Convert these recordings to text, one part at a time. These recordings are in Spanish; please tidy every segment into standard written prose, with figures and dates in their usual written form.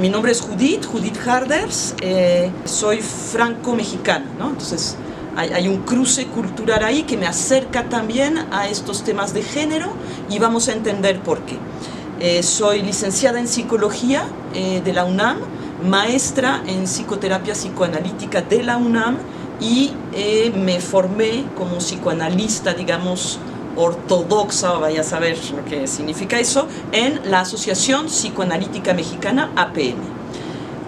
mi nombre es Judith Harders, soy franco-mexicana, ¿no? Entonces hay un cruce cultural ahí que me acerca también a estos temas de género y vamos a entender por qué. Soy licenciada en psicología de la UNAM, maestra en psicoterapia psicoanalítica de la UNAM y me formé como psicoanalista, digamos, ortodoxa, vaya a saber lo que significa eso, en la Asociación Psicoanalítica Mexicana, APM,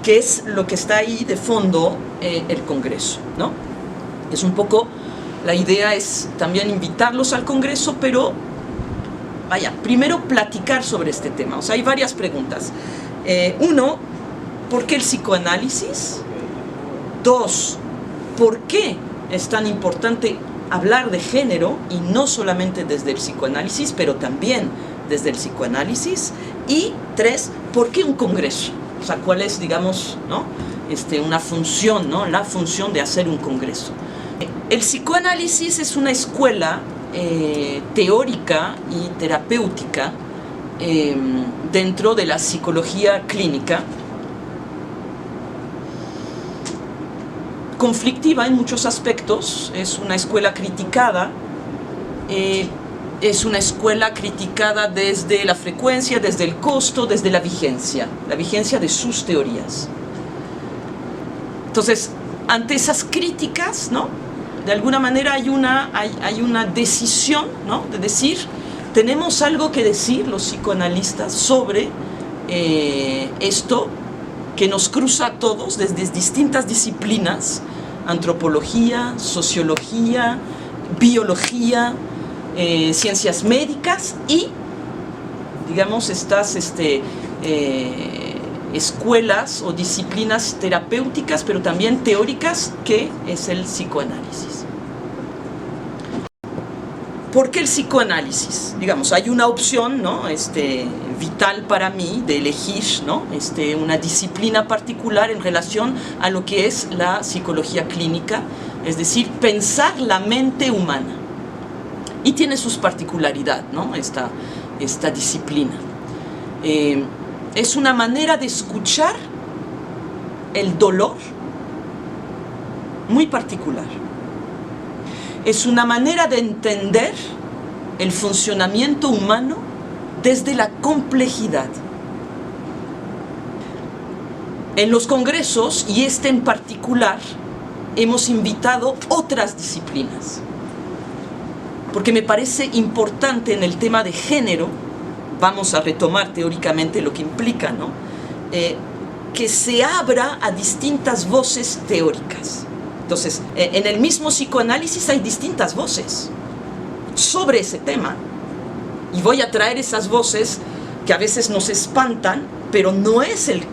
que es lo que está ahí de fondo el Congreso, ¿no? Es un poco, la idea es también invitarlos al Congreso, pero vaya, primero platicar sobre este tema. O sea, hay varias preguntas. Uno, ¿por qué el psicoanálisis? Dos, ¿por qué es tan importante hablar de género y no solamente desde el psicoanálisis, pero también desde el psicoanálisis? Y tres, ¿por qué un congreso? O sea, ¿cuál es, digamos, ¿no? Una función, ¿no? La función de hacer un congreso. El psicoanálisis es una escuela teórica y terapéutica dentro de la psicología clínica, conflictiva en muchos aspectos, es una escuela criticada, desde la frecuencia, desde el costo, desde la vigencia de sus teorías. Entonces, ante esas críticas, ¿no? De alguna manera hay una decisión, ¿no? De decir, tenemos algo que decir los psicoanalistas sobre esto que nos cruza a todos desde distintas disciplinas: antropología, sociología, biología, ciencias médicas y, digamos, estas escuelas o disciplinas terapéuticas, pero también teóricas, que es el psicoanálisis. ¿Por qué el psicoanálisis? Digamos, hay una opción, ¿no? Vital para mí de elegir, ¿no? Una disciplina particular en relación a lo que es la psicología clínica, es decir, pensar la mente humana. Y tiene sus particularidades, ¿no? Esta disciplina. Es una manera de escuchar el dolor muy particular. Es una manera de entender el funcionamiento humano desde la complejidad. En los congresos, y en particular, hemos invitado otras disciplinas, porque me parece importante en el tema de género, vamos a retomar teóricamente lo que implica, ¿no? Que se abra a distintas voces teóricas. Entonces, en el mismo psicoanálisis hay distintas voces sobre ese tema. Y voy a traer esas voces que a veces nos espantan, pero no es el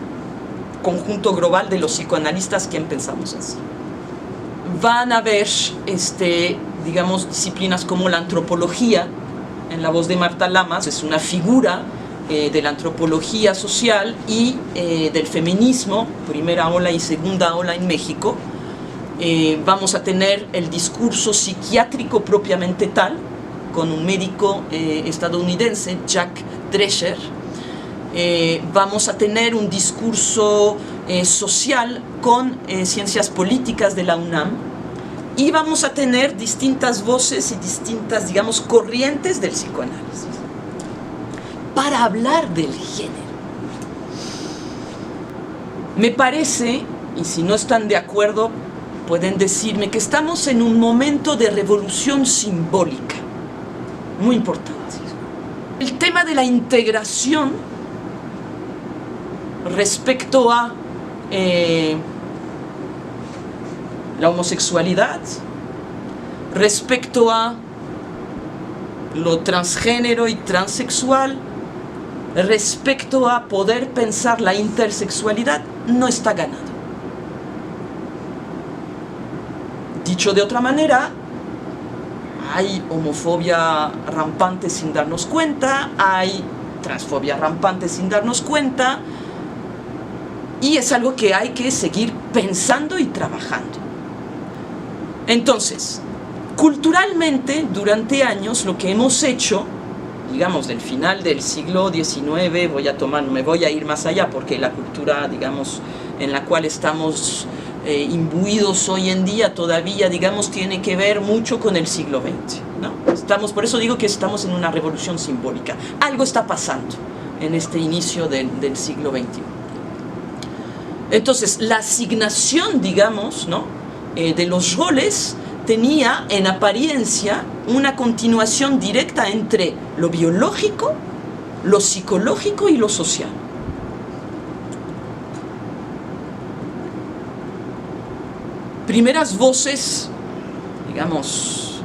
conjunto global de los psicoanalistas quien pensamos así. Van a haber, digamos, disciplinas como la antropología, en la voz de Marta Lamas, es una figura de la antropología social y del feminismo, primera ola y segunda ola en México. Vamos a tener el discurso psiquiátrico propiamente tal, con un médico estadounidense, Jack Drescher. Vamos a tener un discurso social con ciencias políticas de la UNAM, y vamos a tener distintas voces y distintas, digamos, corrientes del psicoanálisis para hablar del género. Me parece, y si no están de acuerdo, pueden decirme, que estamos en un momento de revolución simbólica muy importante. El tema de la integración respecto a la homosexualidad, respecto a lo transgénero y transexual, respecto a poder pensar la intersexualidad, no está ganado. Dicho de otra manera, hay homofobia rampante sin darnos cuenta, hay transfobia rampante sin darnos cuenta, y es algo que hay que seguir pensando y trabajando. Entonces, culturalmente, durante años, lo que hemos hecho digamos, del final del siglo XIX, me voy a ir más allá, porque la cultura, digamos, en la cual estamos imbuidos hoy en día todavía, digamos, tiene que ver mucho con el siglo XX, ¿no? Por eso digo que estamos en una revolución simbólica. Algo está pasando en este inicio del siglo XXI. Entonces, la asignación, digamos, ¿no?, de los roles tenía en apariencia una continuación directa entre lo biológico, lo psicológico y lo social. Primeras voces, digamos,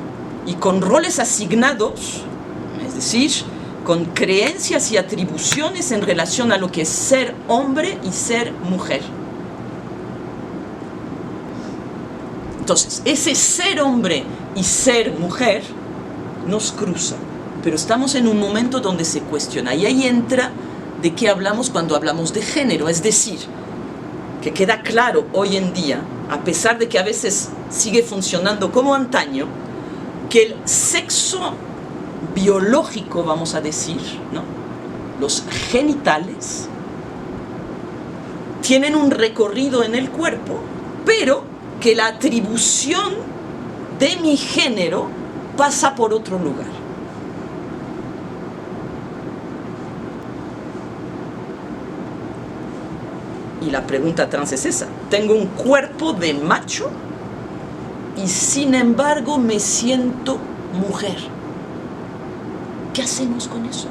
y con roles asignados, es decir, con creencias y atribuciones en relación a lo que es ser hombre y ser mujer. Entonces, ese ser hombre y ser mujer nos cruza, pero estamos en un momento donde se cuestiona, y ahí entra de qué hablamos cuando hablamos de género, es decir, que queda claro hoy en día, a pesar de que a veces sigue funcionando como antaño, que el sexo biológico, vamos a decir, ¿no?, los genitales, tienen un recorrido en el cuerpo, pero que la atribución de mi género pasa por otro lugar. Y la pregunta trans es esa: tengo un cuerpo de macho y sin embargo me siento mujer. ¿Qué hacemos con eso?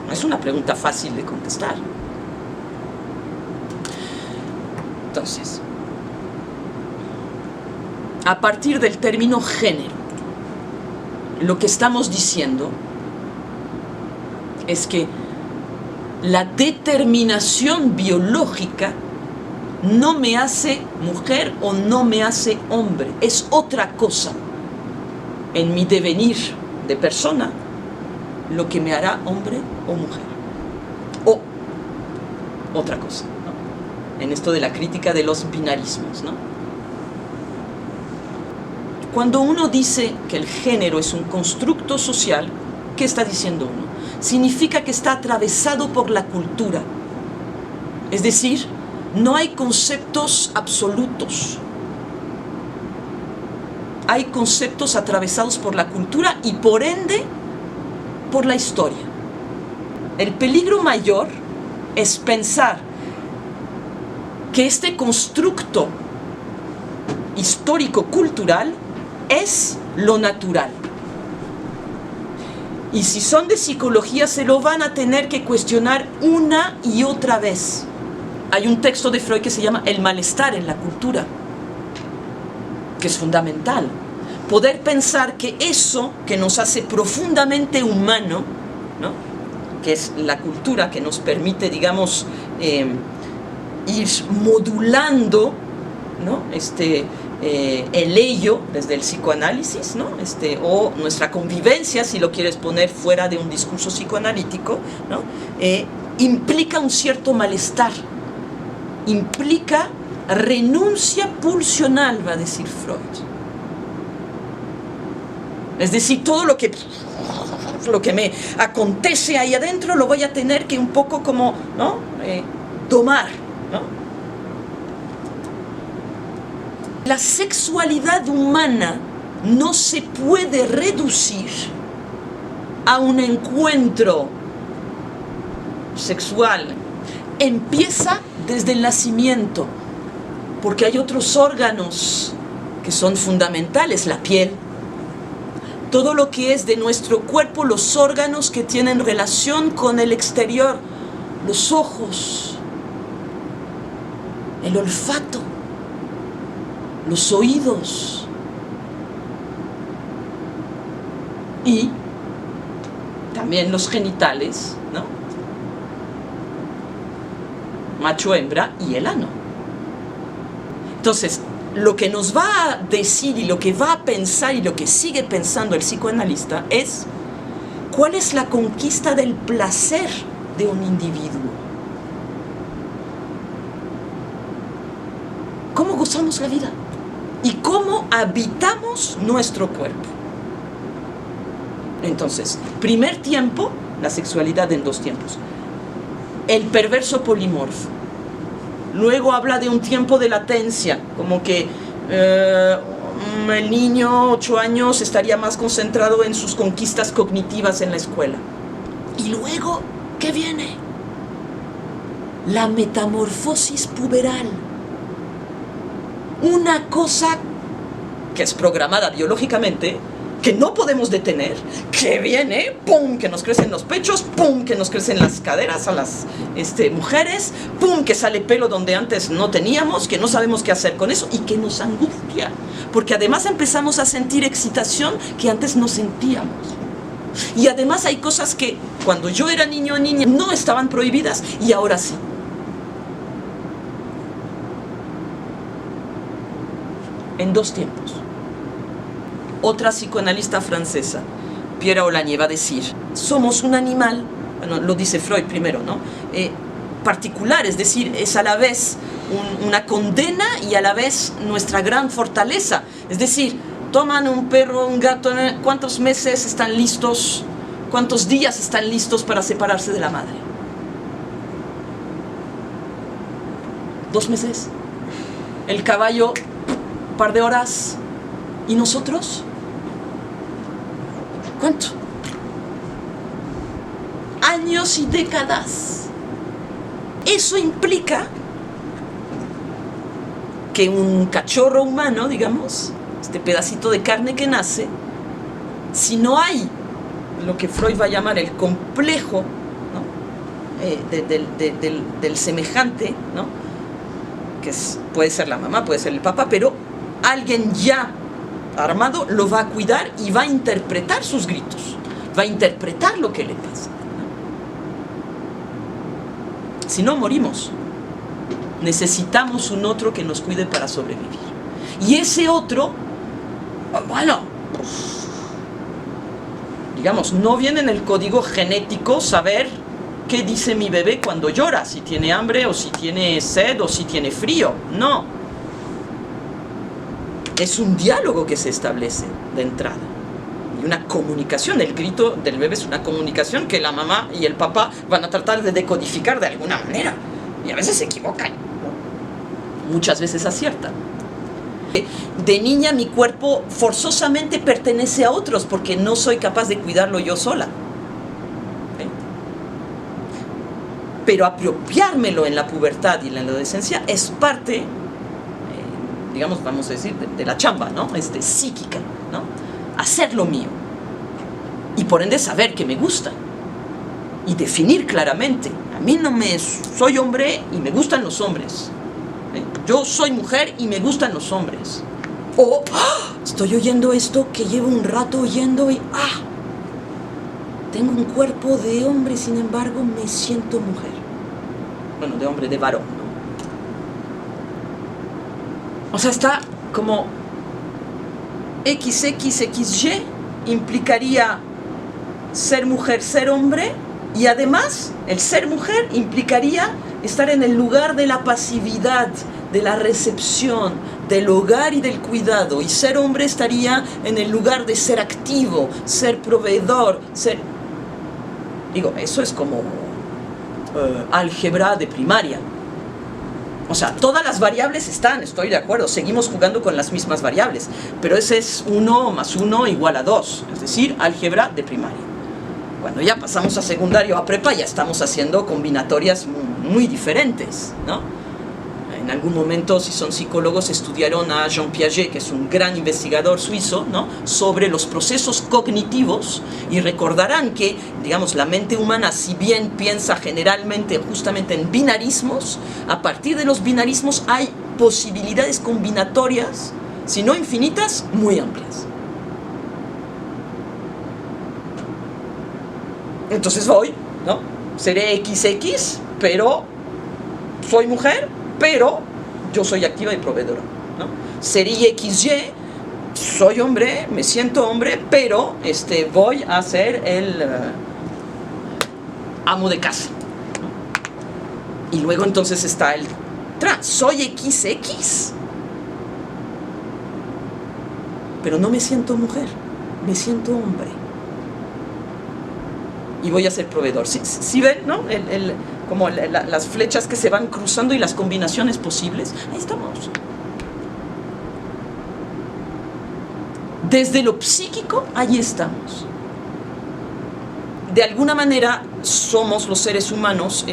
No es una pregunta fácil de contestar. Entonces, a partir del término género, lo que estamos diciendo es que la determinación biológica no me hace mujer o no me hace hombre, es otra cosa en mi devenir de persona lo que me hará hombre o mujer, o otra cosa, ¿no?, en esto de la crítica de los binarismos, ¿no? Cuando uno dice que el género es un constructo social, ¿qué está diciendo uno? Significa que está atravesado por la cultura. Es decir, no hay conceptos absolutos. Hay conceptos atravesados por la cultura y por ende por la historia. El peligro mayor es pensar que este constructo histórico-cultural es lo natural. Y si son de psicología, se lo van a tener que cuestionar una y otra vez. Hay un texto de Freud que se llama El malestar en la cultura, que es fundamental. Poder pensar que eso que nos hace profundamente humano, ¿no?, que es la cultura que nos permite, digamos, ir modulando, ¿no?, el ello desde el psicoanálisis, ¿no?, o nuestra convivencia, si lo quieres poner fuera de un discurso psicoanalítico, ¿no?, implica un cierto malestar, implica renuncia pulsional, va a decir Freud. Es decir, todo lo que me acontece ahí adentro lo voy a tener que un poco como, ¿no?, domar, ¿no? La sexualidad humana no se puede reducir a un encuentro sexual. Empieza desde el nacimiento, porque hay otros órganos que son fundamentales, la piel, todo lo que es de nuestro cuerpo, los órganos que tienen relación con el exterior, los ojos, el olfato, los oídos y también los genitales, ¿no?, macho, hembra y el ano. Entonces, lo que nos va a decir y lo que va a pensar y lo que sigue pensando el psicoanalista es cuál es la conquista del placer de un individuo. ¿Cómo gozamos la vida? y cómo habitamos nuestro cuerpo. Entonces, primer tiempo, la sexualidad en dos tiempos. El perverso polimorfo. Luego habla de un tiempo de latencia, como que el niño, 8 años, estaría más concentrado en sus conquistas cognitivas en la escuela. Y luego, ¿qué viene? La metamorfosis puberal. Una cosa que es programada biológicamente, que no podemos detener, que viene, pum, que nos crecen los pechos, pum, que nos crecen las caderas a las mujeres, pum, que sale pelo donde antes no teníamos, que no sabemos qué hacer con eso y que nos angustia, porque además empezamos a sentir excitación que antes no sentíamos. Y además hay cosas que cuando yo era niño o niña no estaban prohibidas y ahora sí. En dos tiempos. Otra psicoanalista francesa, Pierre Aulagnier, va a decir, somos un animal, bueno, lo dice Freud primero, ¿no? Particular, es decir, es a la vez una condena y a la vez nuestra gran fortaleza. Es decir, toman un perro, un gato, ¿cuántos meses están listos? ¿Cuántos días están listos para separarse de la madre? 2 meses. El caballo, un par de horas. ¿Y nosotros? ¿Cuánto? Años y décadas. Eso implica que un cachorro humano, digamos, este pedacito de carne que nace, si no hay lo que Freud va a llamar el complejo, ¿no? del semejante, ¿no? Que puede ser la mamá, puede ser el papá, pero alguien ya armado lo va a cuidar y va a interpretar sus gritos, va a interpretar lo que le pasa. Si no, morimos. Necesitamos un otro que nos cuide para sobrevivir. Y ese otro, bueno, digamos, no viene en el código genético saber qué dice mi bebé cuando llora, si tiene hambre o si tiene sed o si tiene frío. No. Es un diálogo que se establece de entrada. Y una comunicación. El grito del bebé es una comunicación que la mamá y el papá van a tratar de decodificar de alguna manera. Y a veces se equivocan. Muchas veces aciertan. De niña mi cuerpo forzosamente pertenece a otros porque no soy capaz de cuidarlo yo sola. Pero apropiármelo en la pubertad y en la adolescencia es parte, digamos, vamos a decir, de la chamba, ¿no? Psíquica, ¿no? Hacerlo mío. Y por ende saber que me gusta. Y definir claramente. A mí soy hombre y me gustan los hombres. Yo soy mujer y me gustan los hombres. O, estoy oyendo esto que llevo un rato oyendo y, tengo un cuerpo de hombre, sin embargo, me siento mujer. Bueno, de hombre, de varón, ¿no? O sea, está como XXXY implicaría ser mujer, ser hombre, y además el ser mujer implicaría estar en el lugar de la pasividad, de la recepción, del hogar y del cuidado, y ser hombre estaría en el lugar de ser activo, ser proveedor, ser... Digo, eso es como álgebra de primaria. O sea, todas las variables están, estoy de acuerdo, seguimos jugando con las mismas variables, pero ese es 1 más 1 igual a 2, es decir, álgebra de primaria. Cuando ya pasamos a secundario, a prepa, ya estamos haciendo combinatorias muy diferentes, ¿no? En algún momento, si son psicólogos, estudiaron a Jean Piaget, que es un gran investigador suizo, ¿no? Sobre los procesos cognitivos, y recordarán que, digamos, la mente humana, si bien piensa generalmente justamente en binarismos, a partir de los binarismos hay posibilidades combinatorias, si no infinitas, muy amplias. Entonces voy, ¿no? Seré XX, pero soy mujer, pero yo soy activa y proveedora, ¿no? Sería XY, soy hombre, me siento hombre, pero voy a ser el amo de casa, ¿no? Y luego entonces está el trans, soy XX, pero no me siento mujer, me siento hombre. Y voy a ser proveedor. ¿Sí ven, no? Como las flechas que se van cruzando y las combinaciones posibles. Ahí estamos. Desde lo psíquico, ahí estamos. De alguna manera, somos los seres humanos,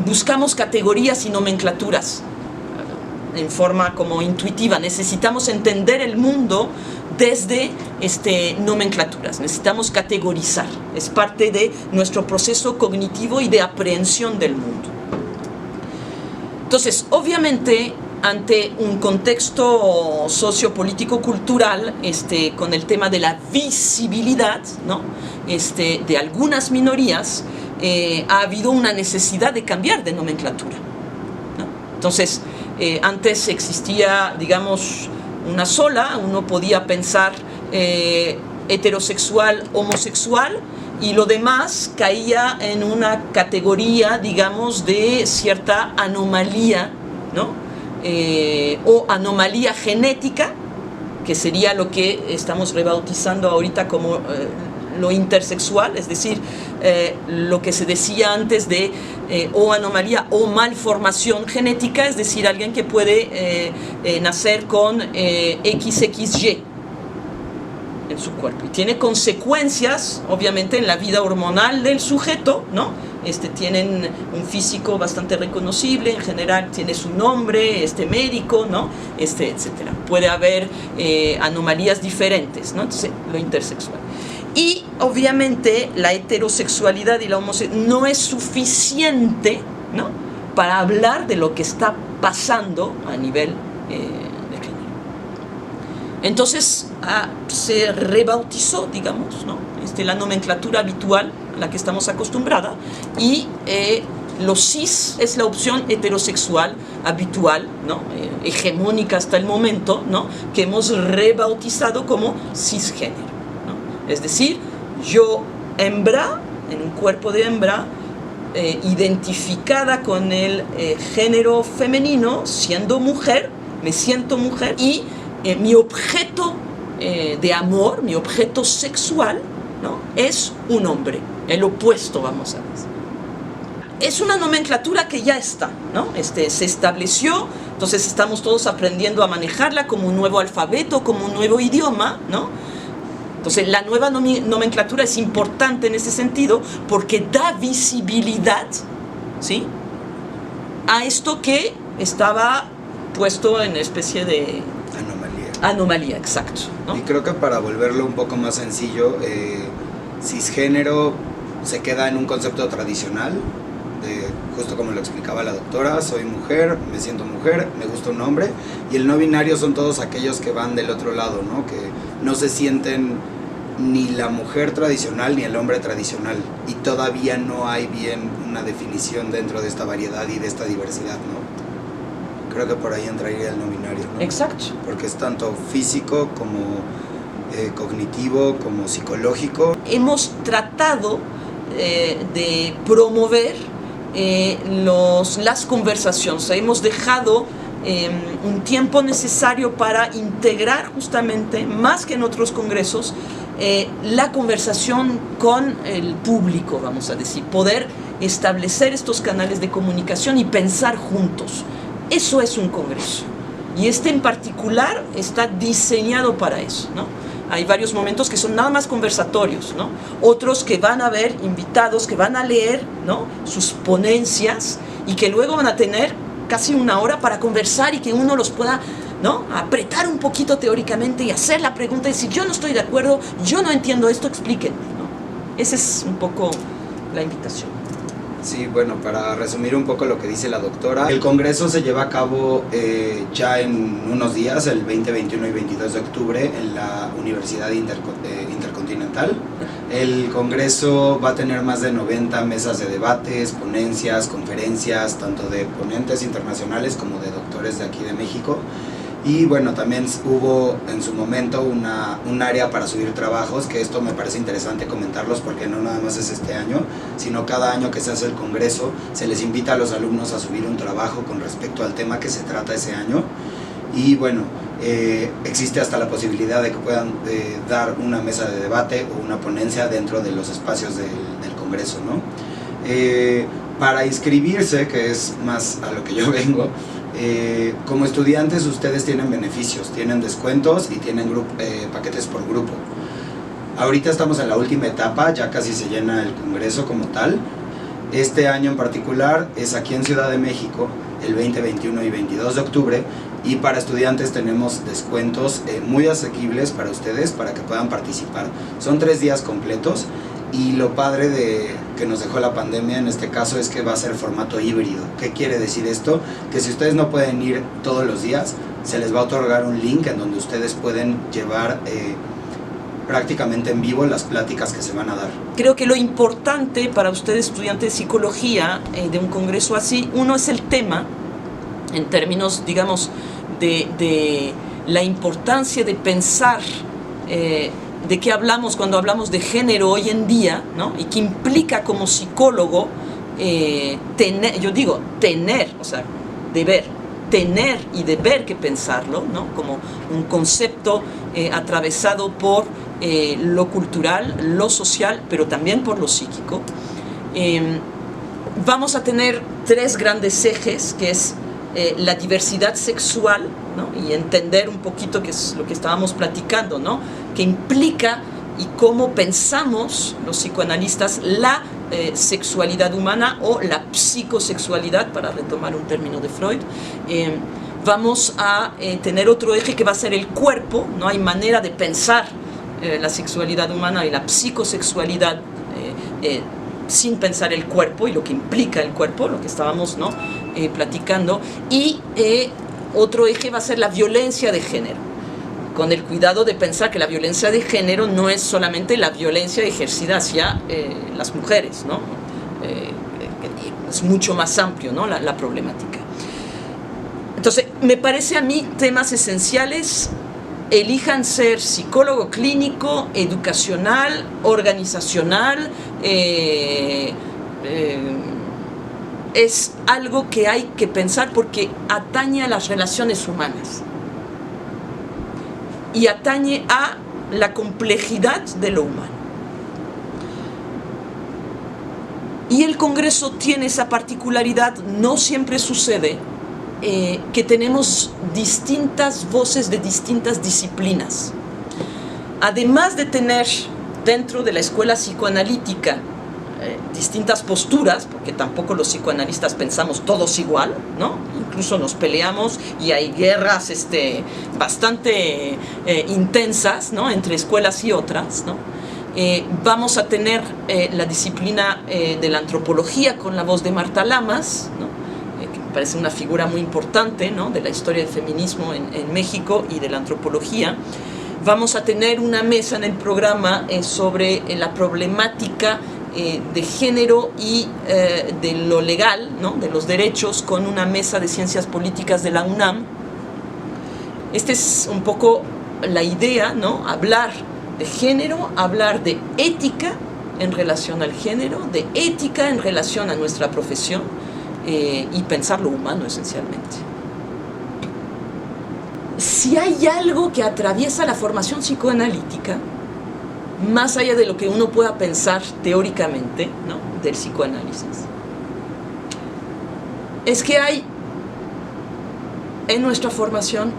buscamos categorías y nomenclaturas en forma como intuitiva. Necesitamos entender el mundo desde nomenclaturas, necesitamos categorizar. Es parte de nuestro proceso cognitivo y de aprehensión del mundo. Entonces, obviamente, ante un contexto sociopolítico-cultural, con el tema de la visibilidad, ¿no? De algunas minorías, ha habido una necesidad de cambiar de nomenclatura, ¿no? Entonces, antes existía, digamos, una sola, uno podía pensar heterosexual, homosexual, y lo demás caía en una categoría, digamos, de cierta anomalía, ¿no? O anomalía genética, que sería lo que estamos rebautizando ahorita como lo intersexual, es decir, lo que se decía antes de o anomalía o malformación genética, es decir, alguien que puede nacer con XXY en su cuerpo y tiene consecuencias, obviamente, en la vida hormonal del sujeto, ¿no? Tienen un físico bastante reconocible, en general tiene su nombre, médico, ¿no? Etcétera. Puede haber anomalías diferentes, ¿no? Entonces, lo intersexual. Y obviamente la heterosexualidad y la homosexualidad no es suficiente, ¿no? Para hablar de lo que está pasando a nivel de género. Entonces se rebautizó, digamos, ¿no? La nomenclatura habitual a la que estamos acostumbrados, y lo cis es la opción heterosexual habitual, ¿no? Hegemónica hasta el momento, ¿no? Que hemos rebautizado como cisgénero. Es decir, yo, hembra, en un cuerpo de hembra, identificada con el género femenino, siendo mujer, me siento mujer, y mi objeto de amor, mi objeto sexual, ¿no? Es un hombre, el opuesto, vamos a decir. Es una nomenclatura que ya está, ¿no? Se estableció, entonces estamos todos aprendiendo a manejarla como un nuevo alfabeto, como un nuevo idioma, ¿no? Entonces, la nueva nomenclatura es importante en ese sentido porque da visibilidad, ¿sí?, a esto que estaba puesto en especie de anomalía, exacto, ¿no? Y creo que para volverlo un poco más sencillo, cisgénero se queda en un concepto tradicional, justo como lo explicaba la doctora: soy mujer, me siento mujer, me gusta un hombre. Y el no binario son todos aquellos que van del otro lado, ¿no? Que no se sienten ni la mujer tradicional ni el hombre tradicional, y todavía no hay bien una definición dentro de esta variedad y de esta diversidad, ¿no? Creo que por ahí entraría el no binario, ¿no? Exacto. Porque es tanto físico como cognitivo como psicológico. Hemos tratado de promover las conversaciones, o sea, hemos dejado un tiempo necesario para integrar justamente, más que en otros congresos, la conversación con el público, vamos a decir, poder establecer estos canales de comunicación y pensar juntos. Eso es un congreso, y en particular está diseñado para eso, ¿no? Hay varios momentos que son nada más conversatorios, ¿no? Otros que van a haber invitados, que van a leer, ¿no?, sus ponencias, y que luego van a tener casi una hora para conversar y que uno los pueda, ¿no?, apretar un poquito teóricamente y hacer la pregunta y decir: yo no estoy de acuerdo, yo no entiendo esto, explíquenme, ¿no? Esa es un poco la invitación. Sí, bueno, para resumir un poco lo que dice la doctora, el congreso se lleva a cabo ya en unos días, el 20, 21 y 22 de octubre, en la Universidad Intercontinental. El congreso va a tener más de 90 mesas de debates, ponencias, conferencias, tanto de ponentes internacionales como de doctores de aquí de México. Y bueno, también hubo en su momento un área para subir trabajos, que esto me parece interesante comentarlos porque no nada más es este año, sino cada año que se hace el congreso se les invita a los alumnos a subir un trabajo con respecto al tema que se trata ese año. y bueno, existe hasta la posibilidad de que puedan dar una mesa de debate o una ponencia dentro de los espacios del Congreso, ¿no? Para inscribirse, que es más a lo que yo vengo, como estudiantes ustedes tienen beneficios, tienen descuentos y tienen paquetes por grupo. Ahorita estamos en la última etapa, ya casi se llena el Congreso como tal. Este año en particular es aquí en Ciudad de México, el 20, 21 y 22 de octubre, y para estudiantes tenemos descuentos muy asequibles para ustedes, para que puedan participar. Son 3 días completos, y lo padre que nos dejó la pandemia en este caso es que va a ser formato híbrido. ¿Qué quiere decir esto? Que si ustedes no pueden ir todos los días, se les va a otorgar un link en donde ustedes pueden llevar prácticamente en vivo las pláticas que se van a dar. Creo que lo importante para ustedes, estudiantes de psicología, de un congreso así, uno es el tema, en términos, digamos, de la importancia de pensar de qué hablamos cuando hablamos de género hoy en día, ¿no? Y qué implica como psicólogo tener, o sea, tener y deber que pensarlo, ¿no? Como un concepto atravesado por lo cultural, lo social, pero también por lo psíquico. Vamos a tener 3 grandes ejes, que es la diversidad sexual, ¿no? Y entender un poquito qué es lo que estábamos platicando, ¿no? Que implica y cómo pensamos los psicoanalistas la sexualidad humana o la psicosexualidad, para retomar un término de Freud. Vamos a tener otro eje que va a ser el cuerpo, ¿no? Hay manera de pensar la sexualidad humana y la psicosexualidad sin pensar el cuerpo y lo que implica el cuerpo, lo que estábamos, ¿no? Platicando. Y otro eje va a ser la violencia de género, con el cuidado de pensar que la violencia de género no es solamente la violencia ejercida hacia las mujeres, ¿no? Es mucho más amplio, ¿no? la problemática. Entonces, me parece a mí temas esenciales. Elijan ser psicólogo clínico, educacional, organizacional. Es algo que hay que pensar porque atañe a las relaciones humanas y atañe a la complejidad de lo humano. Y el Congreso tiene esa particularidad, no siempre sucede, que tenemos distintas voces de distintas disciplinas. Además de tener dentro de la escuela psicoanalítica distintas posturas, porque tampoco los psicoanalistas pensamos todos igual, ¿no? Incluso nos peleamos y hay guerras bastante intensas, ¿no? Entre escuelas y otras, ¿no? Vamos a tener la disciplina de la antropología con la voz de Marta Lamas, ¿no? Que me parece una figura muy importante, ¿no? De la historia del feminismo en México y de la antropología. Vamos a tener una mesa en el programa sobre la problemática de género y de lo legal, ¿no? De los derechos, con una mesa de ciencias políticas de la UNAM. Esta es un poco la idea, ¿no? Hablar de género, hablar de ética en relación al género, de ética en relación a nuestra profesión y pensar lo humano esencialmente. Si hay algo que atraviesa la formación psicoanalítica, más allá de lo que uno pueda pensar teóricamente, ¿no? Del psicoanálisis, es que hay en nuestra formación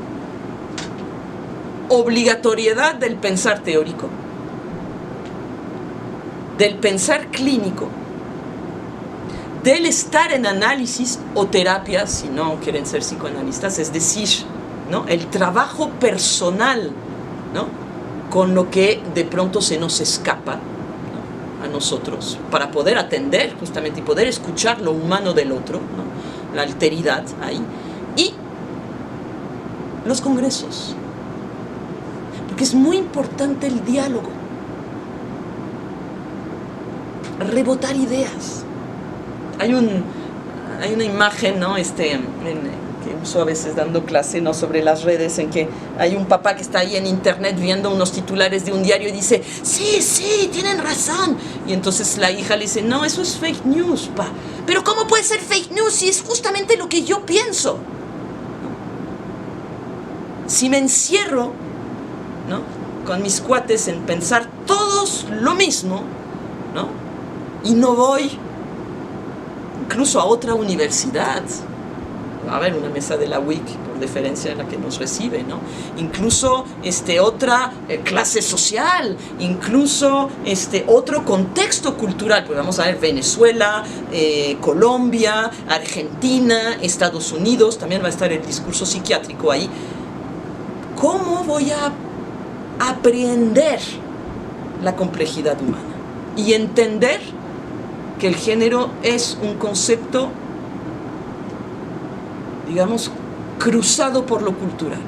obligatoriedad del pensar teórico, del pensar clínico, del estar en análisis o terapia, si no quieren ser psicoanalistas, es decir, ¿no? El trabajo personal, ¿no? Con lo que de pronto se nos escapa, ¿no? A nosotros, para poder atender justamente y poder escuchar lo humano del otro, ¿no? La alteridad ahí. Y los congresos, porque es muy importante el diálogo, rebotar ideas. Hay una imagen, ¿no? Que uso a veces dando clase, ¿no? Sobre las redes, en que hay un papá que está ahí en internet viendo unos titulares de un diario y dice, sí, tienen razón. Y entonces la hija le dice, no, eso es fake news, pa. Pero ¿cómo puede ser fake news si es justamente lo que yo pienso? si me encierro, ¿no?, con mis cuates en pensar todos lo mismo, ¿no?, y no voy incluso a otra universidad, a ver, una mesa de la UIC, por deferencia, en la que nos recibe, ¿no?, incluso otra clase social, incluso otro contexto cultural, pues vamos a ver Venezuela, Colombia, Argentina, Estados Unidos, también va a estar el discurso psiquiátrico ahí. ¿Cómo voy a aprender la complejidad humana y entender que el género es un concepto, digamos, cruzado por lo cultural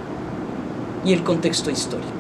y el contexto histórico?